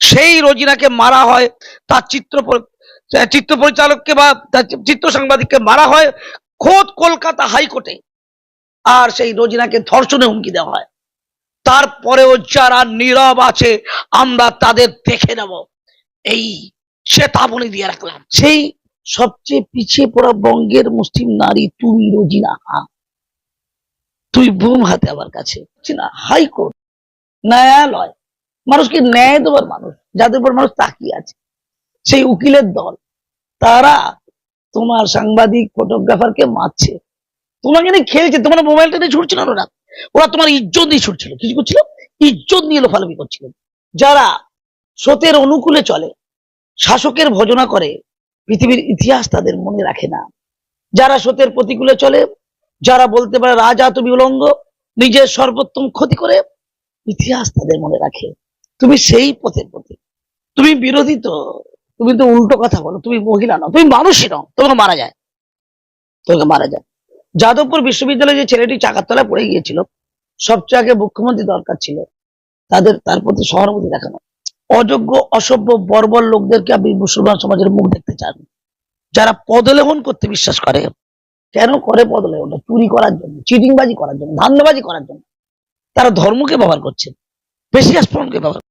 সেই রোজিনাকে মারা হয়, তার চিত্র পরিচালককে বা তার চিত্র সাংবাদিককে মারা হয় খোদ কলকাতা হাইকোর্টে। আর সেই রোজিনাকে ধর্ষণে হুমকি দেওয়া হয়। তারপরেও যারা নীরব আছে আমরা তাদের দেখে নেব, এই চেতাবনী দিয়ে রাখলাম। সেই সবচেয়ে পিছিয়ে পড়া বঙ্গের মুসলিম নারী তুমি রোজিনা, তুই বুম হাতে আমার কাছে না। হাইকোর্ট, ন্যায়ালয়, মানুষকে ন্যায় দেওয়ার মানুষ, যাদের উপর মানুষ তাকিয়ে আছে, সেই উকিলের দল, তারা তোমার সাংবাদিক ফটোগ্রাফারকে মারছে, তোমাকে নিয়ে খেলছে, তোমার মোবাইলটা নিয়ে ছুটছিল না, ওরা তোমার ইজ্জত নিয়ে ছুটছিল। কিছু করছিল, ইজ্জত নিয়ে লোফালাফি করছিল। যারা স্রোতের অনুকূলে চলে, শাসকের ভজনা করে, পৃথিবীর ইতিহাস তাদের মনে রাখে না। যারা স্রোতের প্রতিকূলে চলে, যারা বলতে পারে রাজা তুমি উলঙ্গ, নিজের সর্বোত্তম ক্ষতি করে, ইতিহাস তাদের মনে রাখে। তুমি সেই পথের প্রতি, তুমি বিরোধী তো, তুমি তো উল্টো কথা বলো, তুমি মহিলা নও, তুমি মানুষই নও, তোমাকে মারা যায়, তোমাকে মারা যায়। যাদবপুর বিশ্ববিদ্যালয়ে যে ছেলেটি চাকার তলায় পড়ে গিয়েছিল, সবচেয়ে আগে মুখ্যমন্ত্রী দরকার ছিল তার প্রতি সহানুভূতি দেখানো। অযোগ্য, অসভ্য, বর্বর লোকদেরকে আপনি মুসলমান সমাজের মুখ দেখতে চান, যারা পদলেহন করতে বিশ্বাস করে। কেন করে পদলেহন? চুরি করার জন্য, চিটিংবাজি করার জন্য, ধান্দাবাজি করার জন্য। তারা ধর্মকে ব্যবহার করছে, বেশি আস্ফোরণকে ব্যবহার